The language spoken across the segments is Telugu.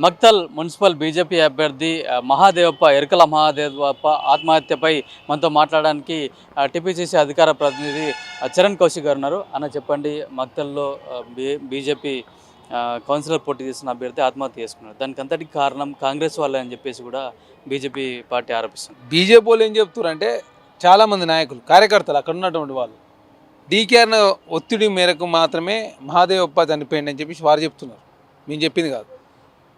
మక్తల్ మున్సిపల్ బీజేపీ అభ్యర్థి మహాదేవప్ప ఎరకల మహాదేవప్ప ఆత్మహత్యపై మనతో మాట్లాడడానికి టీపీసీసీ అధికార ప్రతినిధి చరణ్ కౌశిక్ గారు ఉన్నారు. అన్న చెప్పండి, మక్తల్లో బీజేపీ కౌన్సిలర్ పోటీ చేసిన అభ్యర్థి ఆత్మహత్య చేసుకున్నారు. దానికి అంతటికి కారణం కాంగ్రెస్ వాళ్ళే అని చెప్పేసి కూడా బీజేపీ పార్టీ ఆరోపిస్తుంది. బీజేపీ వాళ్ళు ఏం చెప్తున్నారంటే చాలామంది నాయకులు కార్యకర్తలు అక్కడ ఉన్నటువంటి వాళ్ళు డీకేఆర్ ఒత్తిడి మేరకు మాత్రమే మహాదేవప్ప చనిపోయింది అని చెప్పేసి వారు చెప్తున్నారు. మేము చెప్పింది కాదు.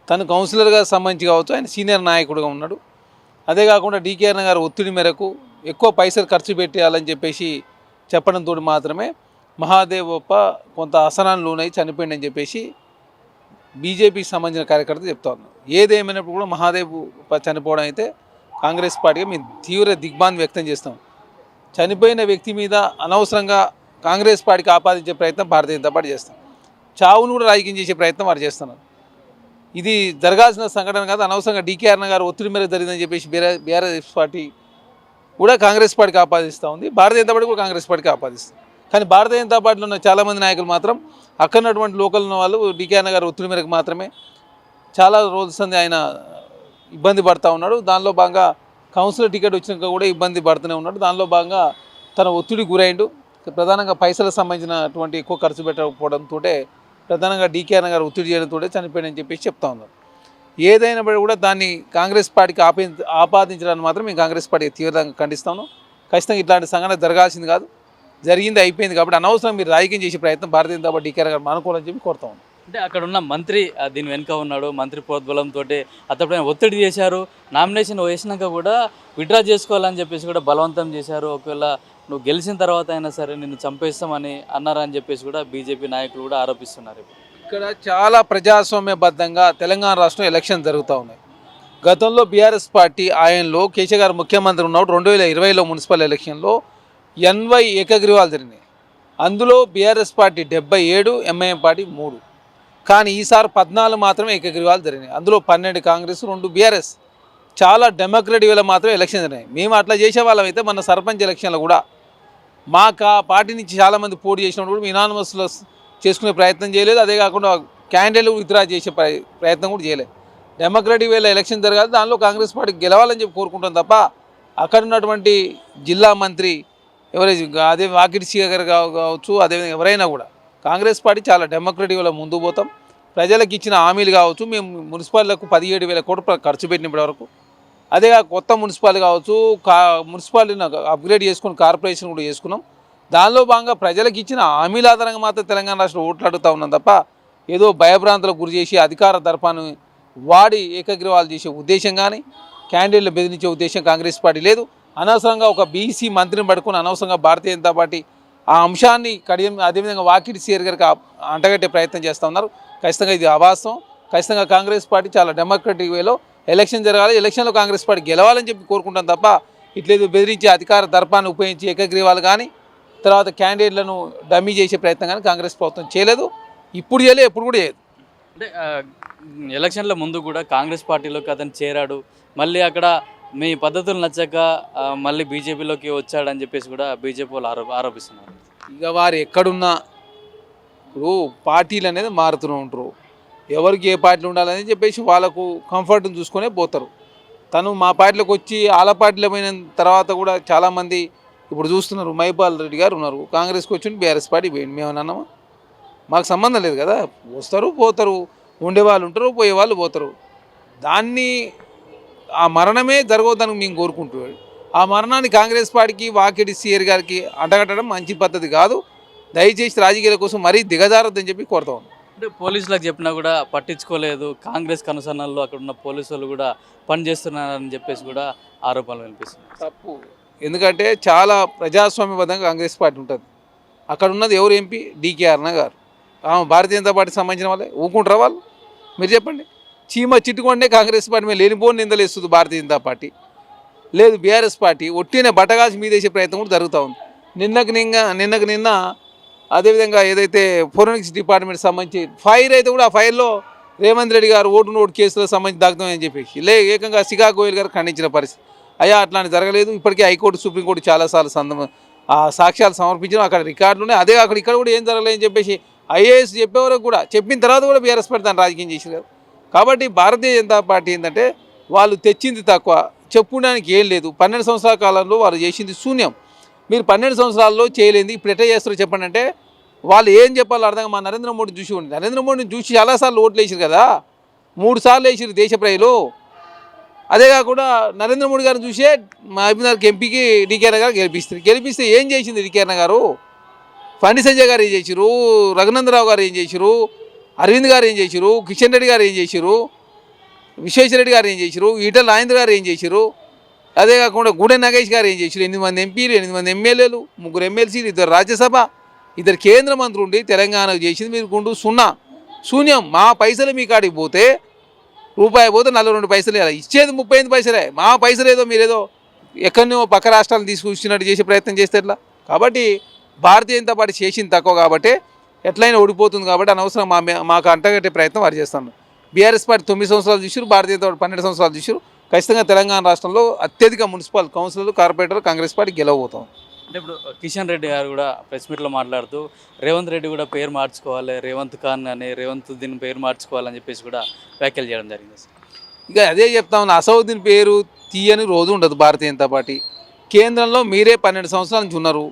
తను కౌన్సిలర్గా సంబంధించి కావచ్చు, ఆయన సీనియర్ నాయకుడుగా ఉన్నాడు. అదే కాకుండా డీకేఆర్ గారు ఒత్తిడి మేరకు ఎక్కువ పైసలు ఖర్చు పెట్టేయాలని చెప్పేసి చెప్పడంతో మాత్రమే మహాదేవప్ప కొంత అసనాన్ని లోనై చనిపోయిందని చెప్పేసి బీజేపీకి సంబంధించిన కార్యకర్తలు చెప్తా ఉన్నారు. ఏదేమైనప్పుడు కూడా మహాదేవప్ప చనిపోవడం అయితే కాంగ్రెస్ పార్టీగా మేము తీవ్ర దిగ్భ్రాంతి వ్యక్తం చేస్తాం. చనిపోయిన వ్యక్తి మీద అనవసరంగా కాంగ్రెస్ పార్టీకి ఆపాదించే ప్రయత్నం భారతీయ జనతా పార్టీ చేస్తాం. చావును కూడా రాజకీయం చేసే ప్రయత్నం వారు చేస్తున్నారు. ఇది జరగాల్సిన సంఘటన కాదు. అనవసరంగా డీకేఆర్ గారు ఒత్తిడి మేరకు జరిగిందని చెప్పేసి బీఆర్ఎస్ పార్టీ కూడా కాంగ్రెస్ పార్టీకి ఆపాదిస్తూ ఉంది. భారతీయ జనతా పార్టీ కూడా కాంగ్రెస్ పార్టీకి ఆపాదిస్తుంది. కానీ భారతీయ జనతా పార్టీలో ఉన్న చాలామంది నాయకులు మాత్రం అక్కడ ఉన్నటువంటి లోకల్ ఉన్న వాళ్ళు డీకేఆర్ గారు ఒత్తిడి మేరకు మాత్రమే చాలా రోజులు ఆయన ఇబ్బంది పడుతూ ఉన్నాడు. దానిలో భాగంగా కౌన్సిలర్ టికెట్ వచ్చినాక కూడా ఇబ్బంది పడుతూనే ఉన్నాడు. దానిలో భాగంగా తన ఒత్తిడి గురైండు. ప్రధానంగా పైసలకు సంబంధించినటువంటి ఎక్కువ ఖర్చు పెట్టకపోవడంతో ప్రధానంగా డీకేఆర్ గారు ఒత్తిడి చేయడంతో చనిపోయాడని చెప్పేసి చెప్తా ఉన్నారు. ఏదైనప్పటికీ కూడా దాన్ని కాంగ్రెస్ పార్టీకి ఆపాదించడాన్ని మాత్రం మేము కాంగ్రెస్ పార్టీ తీవ్రంగా ఖండిస్తాను. ఖచ్చితంగా ఇట్లాంటి సంఘటన జరగాల్సింది కాదు, జరిగింది అయిపోయింది. కాబట్టి అనవసరం మీరు రాజకీయం చేసే ప్రయత్నం భారతీయ జనతా పార్టీ డీకేఆర్ గారు మానుకోవాలని చెప్పి కోరుతా ఉన్నాం. అంటే అక్కడ ఉన్న మంత్రి దీని వెనుక ఉన్నాడు. మంత్రి ప్రోద్బలంతో అతడిపైన ఒత్తిడి చేశారు. నామినేషన్ వేసినాక కూడా విత్డ్రా చేసుకోవాలని చెప్పేసి కూడా బలవంతం చేశారు. ఒకవేళ నువ్వు గెలిచిన తర్వాత అయినా సరే నిన్ను చంపేస్తామని అన్నారని చెప్పేసి కూడా బీజేపీ నాయకులు కూడా ఆరోపిస్తున్నారు. ఇక్కడ చాలా ప్రజాస్వామ్యబద్ధంగా తెలంగాణ రాష్ట్రంలో ఎలక్షన్ జరుగుతూ ఉన్నాయి. గతంలో బీఆర్ఎస్ పార్టీ ఆయనలో కేసీఆర్ గారు ముఖ్యమంత్రి ఉన్నప్పుడు 2020లో మున్సిపల్ ఎలక్షన్లో 80 ఏకగ్రీవాలు జరిగినాయి. అందులో బీఆర్ఎస్ పార్టీ 77, ఎంఐఎం పార్టీ 3. కానీ ఈసారి 14 మాత్రమే ఏకగ్రీవాలు జరిగినాయి. అందులో 12 కాంగ్రెస్, 2 బీఆర్ఎస్. చాలా డెమోక్రటిక్ వేలో మాత్రమే ఎలక్షన్ జరిగినాయి. మేము అట్లా చేసే వాళ్ళం అయితే మన సర్పంచ్ ఎలక్షన్లో కూడా మాకు ఆ పార్టీ నుంచి చాలామంది పోటీ చేసినప్పుడు కూడా ఇనానిమస్లో చేసుకునే ప్రయత్నం చేయలేదు. అదే కాకుండా క్యాండిడేట్లు విత్డ్రా చేసే ప్రయత్నం కూడా చేయలేదు. డెమోక్రటిక్ వేలో ఎలక్షన్ జరగాలి, దానిలో కాంగ్రెస్ పార్టీ గెలవాలని చెప్పి కోరుకుంటాం తప్ప అక్కడ ఉన్నటువంటి జిల్లా మంత్రి ఎవరైతే అదే వాకిటి సీఏ గారు కావచ్చు, అదేవిధంగా ఎవరైనా కూడా కాంగ్రెస్ పార్టీ చాలా డెమోక్రటిక్ వేలో ముందుకు పోతాం. ప్రజలకు ఇచ్చిన హామీలు కావచ్చు, మేము మున్సిపాలిటీలకు 17,000 కోట్లు ఖర్చు పెట్టినప్పటి వరకు, అదేగా కొత్త మున్సిపాలిటీ కావచ్చు, మున్సిపాలిటీని అప్గ్రేడ్ చేసుకుని కార్పొరేషన్ కూడా చేసుకున్నాం. దానిలో భాగంగా ప్రజలకు ఇచ్చిన హామీల ఆధారంగా మాత్రం తెలంగాణ రాష్ట్రంలో ఓట్లు అడుగుతూ ఉన్నాం తప్ప ఏదో భయభ్రాంతులకు గురి చేసి అధికార దర్పాన్ని వాడి ఏకగ్రీవాలు చేసే ఉద్దేశం కానీ క్యాండిడేట్లు బెదిరించే ఉద్దేశం కాంగ్రెస్ పార్టీ లేదు. అనవసరంగా ఒక బీసీ మంత్రిని పడుకుని అనవసరంగా భారతీయ జనతా పార్టీ ఆ అంశాన్ని కడియం అదేవిధంగా వాకిటి సీఆర్ గారికి అంటగట్టే ప్రయత్నం చేస్తూ ఉన్నారు. ఖచ్చితంగా ఇది అవాస్తవం. ఖచ్చితంగా కాంగ్రెస్ పార్టీ చాలా డెమోక్రటిక్ వేలో ఎలక్షన్ జరగాలి, ఎలక్షన్లో కాంగ్రెస్ పార్టీ గెలవాలని చెప్పి కోరుకుంటాం తప్ప ఇట్లేదు బెదిరించి అధికార దర్పాన్ని ఉపయోగించి ఏకగ్రీవాలు కానీ తర్వాత క్యాండిడేట్లను డమ్మీ చేసే ప్రయత్నం కానీ కాంగ్రెస్ ప్రభుత్వం చేయలేదు, ఇప్పుడు చేయలేదు, ఎప్పుడు కూడా చేయదు. అంటే ఎలక్షన్ల ముందు కూడా కాంగ్రెస్ పార్టీలోకి అతను చేరాడు, మళ్ళీ అక్కడ మీ పద్ధతులు నచ్చక మళ్ళీ బీజేపీలోకి వచ్చాడని చెప్పేసి కూడా బీజేపీ వాళ్ళు ఆరోపిస్తున్నారు. ఇక వారు ఎక్కడున్నా ఇప్పుడు పార్టీలు అనేది మారుతూ ఉంటారు. ఎవరికి ఏ పార్టీలు ఉండాలని చెప్పేసి వాళ్ళకు కంఫర్ట్ని చూసుకొనే పోతారు. తను మా పార్టీలోకి వచ్చి వాళ్ళ పార్టీలో పోయిన తర్వాత కూడా చాలామంది ఇప్పుడు చూస్తున్నారు. మైపాల్ రెడ్డి గారు ఉన్నారు, కాంగ్రెస్కి వచ్చి బీఆర్ఎస్ పార్టీ పోయింది. మేము అన్నామా? మాకు సంబంధం లేదు కదా. వస్తారు పోతారు, ఉండేవాళ్ళు ఉంటారు, పోయేవాళ్ళు పోతారు. దాన్ని ఆ మరణమే జరగవద్దని మేము కోరుకుంటున్నాడు. ఆ మరణాన్ని కాంగ్రెస్ పార్టీకి వాకిటి సీఆర్ గారికి అంటగట్టడం మంచి పద్ధతి కాదు. దయచేసి రాజకీయాల కోసం మరీ దిగజారొద్దని చెప్పి కోరుతా ఉన్నాం. అంటే పోలీసులకు చెప్పినా కూడా పట్టించుకోలేదు. కాంగ్రెస్ కనుసన్నల్లో అక్కడ ఉన్న పోలీసు వాళ్ళు కూడా పనిచేస్తున్నారని చెప్పేసి కూడా ఆరోపణలు వినిపిస్తుంది. తప్పు. ఎందుకంటే చాలా ప్రజాస్వామ్యబద్ధంగా కాంగ్రెస్ పార్టీ ఉంటుంది. అక్కడ ఉన్నది ఎవరు ఎంపీ? డీకేఆర్ గారు. భారతీయ జనతా పార్టీకి సంబంధించిన వాళ్ళే ఊకుంటారా వాళ్ళు? మీరు చెప్పండి. చీమ చిట్టుకొండే కాంగ్రెస్ పార్టీ మీద లేనిపోని నిందలు ఇస్తుంది భారతీయ జనతా పార్టీ. లేదు బీఆర్ఎస్ పార్టీ ఒట్టినే బట్టగాల్చి మీదేసే ప్రయత్నం కూడా జరుగుతూ ఉంది. నిన్నకు నిన్న అదేవిధంగా ఏదైతే ఫోరెన్సిక్స్ డిపార్ట్మెంట్ సంబంధించి ఫైర్ అయితే కూడా ఆ ఫైర్లో రేవంత్ రెడ్డి గారు ఓటు కేసులకు సంబంధించి దాగుతామని చెప్పేసి ఏకంగా సిగా గోయల్ గారు ఖండించిన పరిస్థితి. అయ్యా అట్లాంటి జరగలేదు. ఇప్పటికే హైకోర్టు, సుప్రీంకోర్టు చాలాసార్లు సాక్ష్యాలు సమర్పించడం, అక్కడ రికార్డులునే. అదే అక్కడ ఇక్కడ కూడా ఏం జరగలేదని చెప్పేసి ఐఏఎస్ చెప్పేవరకు కూడా చెప్పిన తర్వాత కూడా బీఆర్ఎస్ పార్టీ దాన్ని రాజకీయం చేసింది కదా. కాబట్టి భారతీయ జనతా పార్టీ ఏంటంటే వాళ్ళు తెచ్చింది తక్కువ, చెప్పుకోవడానికి ఏం లేదు. 12 సంవత్సరాల కాలంలో వాళ్ళు చేసింది శూన్యం. మీరు 12 సంవత్సరాల్లో చేయలేదు, ఇప్పుడు ఎట్లా చేస్తారో చెప్పండి అంటే వాళ్ళు ఏం చెప్పాలో అర్థం. మా నరేంద్ర మోడీని చూసి ఉండి, నరేంద్ర మోడీని చూసి చాలాసార్లు ఓట్లు వేసారు కదా, 3 సార్లు వేసారు దేశ ప్రజలు. అదే కాకుండా నరేంద్ర మోడీ గారిని చూసే మహబూబ్నగర్ ఎంపీకి డీకే అన్న గారు గెలిపిస్తే ఏం చేసింది డీకే అన్న గారు? బండి సంజయ్ గారు ఏం చేసిరు, రఘునందరావు గారు ఏం చేసిరు, అరవింద్ గారు ఏం చేసిరు, కిషన్ రెడ్డి గారు ఏం చేసిరు, విశ్వేశ్వరరెడ్డి గారు ఏం చేసిరు, ఈటల రాజేంద్ర గారు ఏం చేసిరు, అదే కాకుండా గూడెం నగేష్ గారు ఏం చేసిరు. 8 మంది ఎంపీలు, 8 మంది ఎమ్మెల్యేలు, 3 ఎమ్మెల్సీలు, 2 రాజ్యసభ, 2 కేంద్ర మంత్రులు ఉండి తెలంగాణకు చేసింది మీరు గుండు శూన్యం. మా పైసలు మీ కాడికి పోతే రూపాయి పోతే 42 పైసలు ఇచ్చేది 35 పైసలే. మా పైసలు ఏదో మీరేదో ఎక్కడనో పక్క రాష్ట్రాలను తీసుకొచ్చినట్టు చేసే ప్రయత్నం చేస్తే ఎట్లా? కాబట్టి భారతీయ జనతా పార్టీ చేసింది తక్కువ కాబట్టి ఎట్లయినా ఓడిపోతుంది కాబట్టి అనవసరం మాకు అంటగట్టే ప్రయత్నం వారు చేస్తాను. బీఆర్ఎస్ పార్టీ 9 సంవత్సరాలు చూసారు, భారతీయ జనతా పార్టీ 12 సంవత్సరాలు చూసారు. ఖచ్చితంగా తెలంగాణ రాష్ట్రంలో అత్యధిక మున్సిపల్ కౌన్సిలర్లు, కార్పొరేటర్లు కాంగ్రెస్ పార్టీ గెలవబోతాం. అంటే ఇప్పుడు కిషన్ రెడ్డి గారు కూడా ప్రెస్ మీట్లో మాట్లాడుతూ రేవంత్ రెడ్డి కూడా పేరు మార్చుకోవాలి, రేవంత్ ఖాన్ అని రేవంత్ దీని పేరు మార్చుకోవాలని చెప్పేసి కూడా వ్యాఖ్యలు చేయడం జరిగింది. ఇక అదే చెప్తా ఉన్నా, అసౌద్దీన్ పేరు తీయని రోజు ఉండదు భారతీయ జనతా పార్టీ. కేంద్రంలో మీరే 12 సంవత్సరాల నుంచి ఉన్నారు.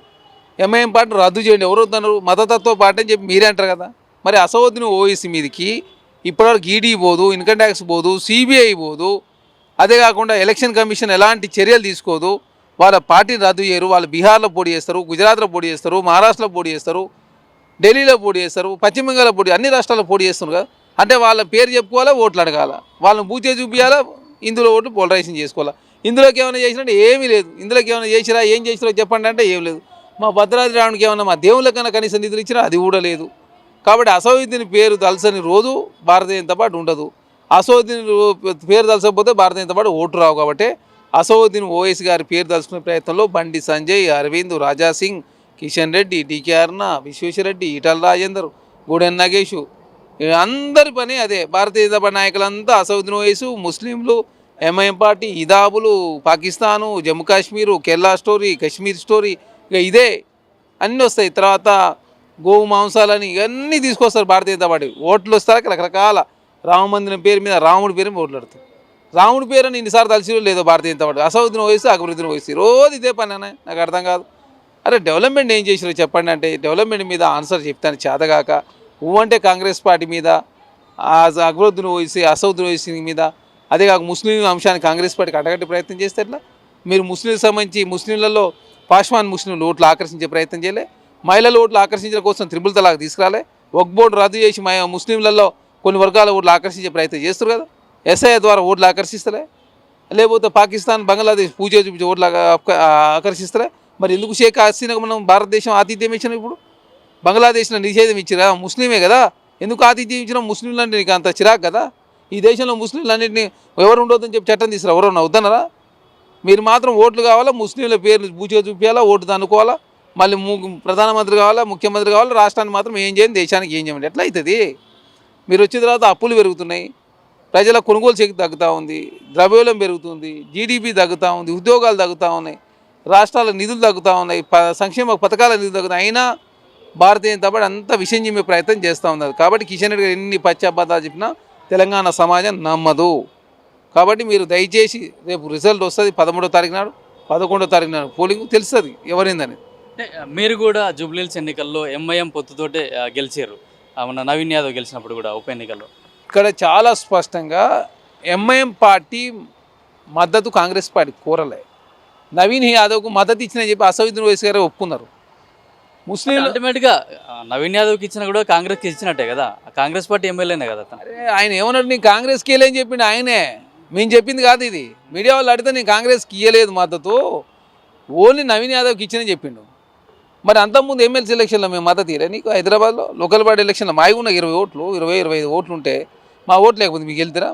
ఎంఐఎం పార్టీ రద్దు చేయండి, ఎవరు వద్దన్నారు? మతతత్వ పార్టీ అని చెప్పి మీరే అంటారు కదా. మరి అసౌద్దీన్ ఓవైసీ మీదకి ఇప్పటివరకు ఈడీ పోదు, ఇన్కమ్ ట్యాక్స్ పోదు, సిబిఐ పోదు. అదే కాకుండా ఎలక్షన్ కమిషన్ ఎలాంటి చర్యలు తీసుకోదు. వాళ్ళ పార్టీని రద్దు చేయరు. వాళ్ళు బీహార్లో పోటీ చేస్తారు, గుజరాత్లో పోటీ చేస్తారు, మహారాష్ట్రలో పోటీ చేస్తారు, ఢిల్లీలో పోటీ చేస్తారు, పశ్చిమ బెంగాల్లో పోటీ, అన్ని రాష్ట్రాల్లో పోటీ చేస్తున్నారు కదా. అంటే వాళ్ళ పేరు చెప్పుకోవాలా, ఓట్లు అడగాల, వాళ్ళని బూచే చూపించాలా, ఇందులో ఓట్లు పోలరైజేషన్ చేసుకోవాలా. ఇందులోకి ఏమైనా చేసినట్టు ఏమీ లేదు. ఇందులోకి ఏమైనా చేసిరా, ఏం చేసిరో చెప్పండి అంటే ఏం లేదు. మా భద్రాద్రి రావడానికి ఏమన్నా మా దేవుళ్ళకన్నా కనీసం నిధులు ఇచ్చినా అది కూడా లేదు. కాబట్టి అసౌద్దీన్ పేరు తలసని రోజు భారతీయ జనతా పార్టీ ఉండదు. అసౌద్దీన్ పేరు తలసకపోతే భారతీయ జనతా పార్టీ ఓటు రావు. కాబట్టి అసౌద్దీన్ ఓవైసీ గారి పేరు తలుచుకునే ప్రయత్నంలో బండి సంజయ్, అరవింద్, రాజాసింగ్, కిషన్ రెడ్డి, డీకే అరుణ, విశ్వేశ్వరరెడ్డి, ఈటల రాజేందర్, గూడెం నగేష్, అందరి పని అదే. భారతీయ జనతా పార్టీ నాయకులంతా అసౌద్దీన్ ఓవైసీ, ముస్లింలు, ఎంఐఎం పార్టీ, ఇదాబులు, పాకిస్తాను, జమ్మూ కాశ్మీరు, కేరళ స్టోరీ, కశ్మీర్ స్టోరీ, ఇక ఇదే అన్నీ వస్తాయి. తర్వాత గోవు మాంసాలని ఇవన్నీ తీసుకొస్తారు భారతీయ జనతా పార్టీ. ఓట్లు వస్తారకి రకరకాల రామ మందిరం పేరు మీద, రాముడి పేరు మీద ఓట్లాడుతారు. రాముడి పేరు అని ఇన్నిసార్లు తలిసిరో లేదో భారతీయ జనతా పార్టీ. అసౌద్దీన్ ఓవైసీ, అక్బరుద్దీన్ ఓవైసీ రోజు ఇదే పని అనే నాకు అర్థం కాదు. అరే డెవలప్మెంట్ ఏం చేసిరో చెప్పండి అంటే డెవలప్మెంట్ మీద ఆన్సర్ చెప్తాను చేతగాక అంటే కాంగ్రెస్ పార్టీ మీద, అక్బరుద్దీన్ ఓవైసీ, అసౌద్దీన్ ఓవైసీ మీద, అదే కాక ముస్లిం అంశాన్ని కాంగ్రెస్ పార్టీకి అడగట్టే ప్రయత్నం చేస్తే ఎట్లా? మీరు ముస్లింలకు సంబంధించి ముస్లింలలో పాష్వాన్ ముస్లింలు ఓట్లు ఆకర్షించే ప్రయత్నం చేయలే, మహిళల ఓట్లు ఆకర్షించడం కోసం త్రిపుల్ తలాక్ తీసుకురాలే, వక్ఫ్ బోర్డు రద్దు చేసి ముస్లింలలో కొన్ని వర్గాల ఓట్లు ఆకర్షించే ప్రయత్నం చేస్తారు కదా. ఎస్ఐ ద్వారా ఓట్లు ఆకర్షిస్తలే, లేకపోతే పాకిస్తాన్, బంగ్లాదేశ్ పూజ చూపించే ఓట్లు ఆకర్షిస్తలే. మరి ఎందుకు షేక్ హసీనాకు మనం భారతదేశం ఆతిథ్యం ఇచ్చినాం? ఇప్పుడు బంగ్లాదేశ్లో నిషేధం ఇచ్చిరా, ముస్లిమే కదా, ఎందుకు ఆతిథ్యం ఇచ్చినాం? ముస్లింలు అంటే నీకు అంత చిరాకు కదా. ఈ దేశంలో ముస్లింలన్నింటినీ ఎవరు ఉండొద్దని చెప్పి చట్టం తీసుకురా, ఎవరన్నా వద్దనరా? మీరు మాత్రం ఓట్లు కావాలా, ముస్లింల పేర్లు పూజగా చూపించాలా, ఓటు దన్నుకోవాలా, మళ్ళీ ప్రధానమంత్రి కావాలా, ముఖ్యమంత్రి కావాలా, రాష్ట్రాన్ని మాత్రం ఏం చేయండి, దేశానికి ఏం చేయండి, ఎట్లా అవుతుంది? మీరు వచ్చిన తర్వాత అప్పులు పెరుగుతున్నాయి, ప్రజల కొనుగోలు శక్తి తగ్గుతూ ఉంది, ద్రవ్యోల్బణం పెరుగుతుంది, జీడిపి తగ్గుతూ ఉంది, ఉద్యోగాలు తగ్గుతూ ఉన్నాయి, రాష్ట్రాల నిధులు తగ్గుతూ ఉన్నాయి, సంక్షేమ పథకాల నిధులు తగ్గుతాయి. అయినా భారతీయ జనతా పార్టీ అంతా విషయం చెప్పే ప్రయత్నం చేస్తూ ఉన్నారు. కాబట్టి కిషన్ రెడ్డి గారు ఎన్ని పశ్చాత్తాపాలు చెప్పినా తెలంగాణ సమాజం నమ్మదు. కాబట్టి మీరు దయచేసి రేపు రిజల్ట్ వస్తుంది 13వ తారీఖు నాడు, 11వ తారీఖు నాడు పోలింగ్ తెలుస్తుంది ఎవరైందని. అంటే మీరు కూడా జూబ్లీహిల్స్ ఎన్నికల్లో ఎంఐఎం పొత్తుతోటే గెలిచారు, మన నవీన్ యాదవ్ గెలిచినప్పుడు కూడా ఉప ఎన్నికల్లో. ఇక్కడ చాలా స్పష్టంగా ఎంఐఎం పార్టీ మద్దతు కాంగ్రెస్ పార్టీ కోరలే. నవీన్ యాదవ్కు మద్దతు ఇచ్చిన చెప్పి అసౌద్దీన్ ఓవైసీ గారే ఒప్పుకున్నారు. ముస్లింలు అల్టిమేట్గా నవీన్ యాదవ్కి ఇచ్చినా కూడా కాంగ్రెస్కి ఇచ్చినట్టే కదా, కాంగ్రెస్ పార్టీ ఎమ్మెల్యేనే కదా. అరే ఆయన ఏమన్నాడు, నేను కాంగ్రెస్కి ఇవ్వలేని చెప్పిండు ఆయనే, మేము చెప్పింది కాదు ఇది. మీడియా వాళ్ళు అడిగితే నేను కాంగ్రెస్కి ఇవ్వలేదు మద్దతు, ఓన్లీ నవీన్ యాదవ్కి ఇచ్చిన చెప్పిండు. మరి అంతకుముందు ఎమ్మెల్సీ ఎలక్షన్లో మేము మద్దతు ఇవ్వలే నీకు? హైదరాబాద్లో లోకల్ బాడీ ఎలక్షన్లో మాకు ఉన్న 20 ఓట్లు, 25 ఓట్లు ఉంటే మా ఓట్లు లేకపోతే మీకు వెళ్తారా?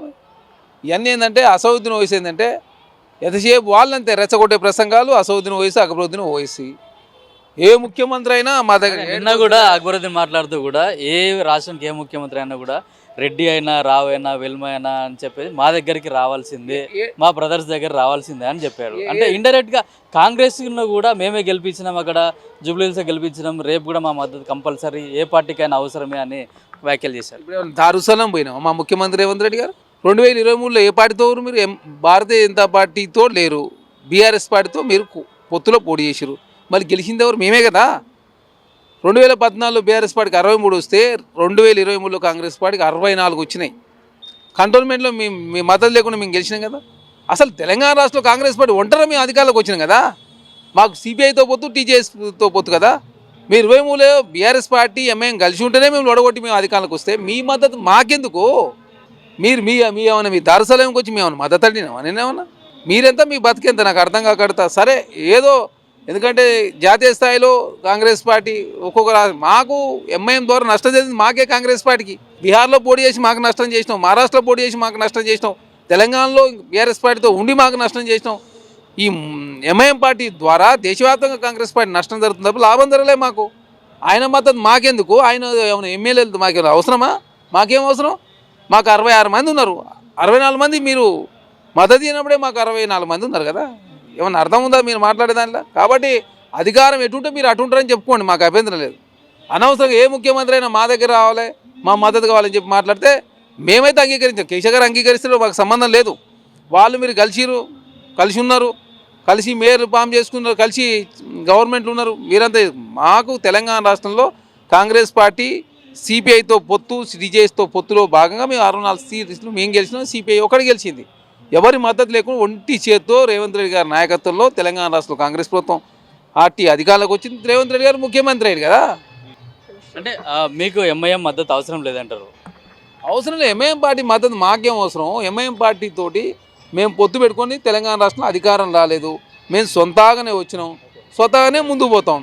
ఇవన్నీ ఏంటంటే అసౌద్దీన్ ఓవైసీ ఏంటంటే ఎంతసేపు వాళ్ళంతే రెచ్చగొట్టే ప్రసంగాలు. అసౌద్దీన్ ఓవైసీ, అక్బరుద్దీన్ ఓవైసీ ఏ ముఖ్యమంత్రి అయినా మా దగ్గర నిన్న కూడా అక్బరుద్దీన్ మాట్లాడుతూ కూడా ఏ రాష్ట్రానికి ఏ ముఖ్యమంత్రి అయినా కూడా రెడ్డి అయినా రావు అయినా వెల్మ అయినా అని చెప్పేసి మా దగ్గరికి రావాల్సిందే, మా బ్రదర్స్ దగ్గర రావాల్సిందే అని చెప్పాడు. అంటే ఇండైరెక్ట్గా కాంగ్రెస్ను కూడా మేమే గెలిపించినాం, అక్కడ జూబ్లీహిల్స్ గెలిపించినాం, రేపు కూడా మా మద్దతు కంపల్సరీ ఏ పార్టీకైనా అవసరమే అని వ్యాఖ్యలు చేశారు. ఇప్పుడు ఏమన్నా దారుసలం పోయినాం మా ముఖ్యమంత్రి రేవంత్ రెడ్డి గారు 2023లో ఏ పార్టీతో ఉన్నారు మీరు? భారతీయ జనతా పార్టీతో లేరు, బీఆర్ఎస్ పార్టీతో మీరు పొత్తులో పోటీ చేసారు. మళ్ళీ గెలిచింది ఎవరు? మేమే కదా. 2014లో బీఆర్ఎస్ పార్టీకి 63 వస్తే 2023లో కాంగ్రెస్ పార్టీకి 64 వచ్చినాయి. కంటోన్మెంట్లో మీ మద్దతు లేకుండా మేము గెలిచినాం కదా. అసలు తెలంగాణ రాష్ట్రంలో కాంగ్రెస్ పార్టీ ఒంటరి మేము అధికారంలోకి వచ్చినాం కదా. మాకు సిపిఐతో పొత్తు, టీజేఎస్తో పొత్తు కదా. మీరు 23లో బీఆర్ఎస్ పార్టీ ఎంఐఎం కలిసి ఉంటేనే మేము ఒడగొట్టి మేము అధికారంలోకి వస్తే మీ మద్దతు మాకెందుకు? మీరు ఏమన్నా మీ దారుసలంకి వచ్చి మేము మద్దతు అడిగినామా? నేనేమన్నా మీరెంత మీ బతికెంత నాకు అర్థం కాకడతా. సరే ఏదో, ఎందుకంటే జాతీయ స్థాయిలో కాంగ్రెస్ పార్టీ ఒక్కొక్క మాకు ఎంఐఎం ద్వారా నష్టం చేసింది మాకే కాంగ్రెస్ పార్టీకి. బీహార్లో పోటీ చేసి మాకు నష్టం చేసినాం, మహారాష్ట్రలో పోటీ చేసి మాకు నష్టం చేసినాం, తెలంగాణలో బీఆర్ఎస్ పార్టీతో ఉండి మాకు నష్టం చేసినాం. ఈ ఎంఐఎం పార్టీ ద్వారా దేశవ్యాప్తంగా కాంగ్రెస్ పార్టీ నష్టం జరుగుతుంది తప్ప లాభం జరగలే మాకు. ఆయన మద్దతు మాకెందుకు? ఆయన ఏమైనా ఎమ్మెల్యేలు మాకేమైనా అవసరమా? మాకేం అవసరం? మాకు 66 మంది ఉన్నారు, 64 మంది మీరు మద్దతు ఇచ్చినప్పుడే మాకు 64 మంది ఉన్నారు కదా. ఏమన్నా అర్థం ఉందా మీరు మాట్లాడే దాంట్లో? కాబట్టి అధికారం ఎటుంటే మీరు అటుంటారని చెప్పుకోండి, మాకు అభ్యంతరం లేదు. అనవసరంగా ఏ ముఖ్యమంత్రి అయినా మా దగ్గర రావాలి, మా మద్దతు కావాలని చెప్పి మాట్లాడితే మేమైతే అంగీకరించాం. కేసీఆర్ గారు అంగీకరిస్తే మాకు సంబంధం లేదు. వాళ్ళు మీరు కలిసి ఉన్నారు, కలిసి మేయర్ ఫామ్ చేసుకున్నారు, కలిసి గవర్నమెంట్లు ఉన్నారు. మీరంతా మాకు తెలంగాణ రాష్ట్రంలో కాంగ్రెస్ పార్టీ సిపిఐతో పొత్తు, టీజేఎస్తో పొత్తులో భాగంగా మేము 64 సీట్లు మేము గెలిచినాం, సిపిఐ ఒకటి గెలిచింది. ఎవరి మద్దతు లేకుండా ఒంటి చేత్తో రేవంత్ రెడ్డి గారి నాయకత్వంలో తెలంగాణ రాష్ట్రంలో కాంగ్రెస్ ప్రభుత్వం పార్టీ అధికారంలోకి వచ్చింది. రేవంత్ రెడ్డి గారు ముఖ్యమంత్రి అయ్యారు కదా. అంటే మీకు ఎంఐఎం మద్దతు అవసరం లేదంటారు? అవసరం లేదు. ఎంఐఎం పార్టీ మద్దతు మాకేం అవసరం? ఎంఐఎం పార్టీ తోటి మేము పొత్తు పెట్టుకొని తెలంగాణ రాష్ట్రంలో అధికారం రాలేదు, మేము సొంతగానే వచ్చినాం, స్వతహాగానే ముందుకు పోతాం.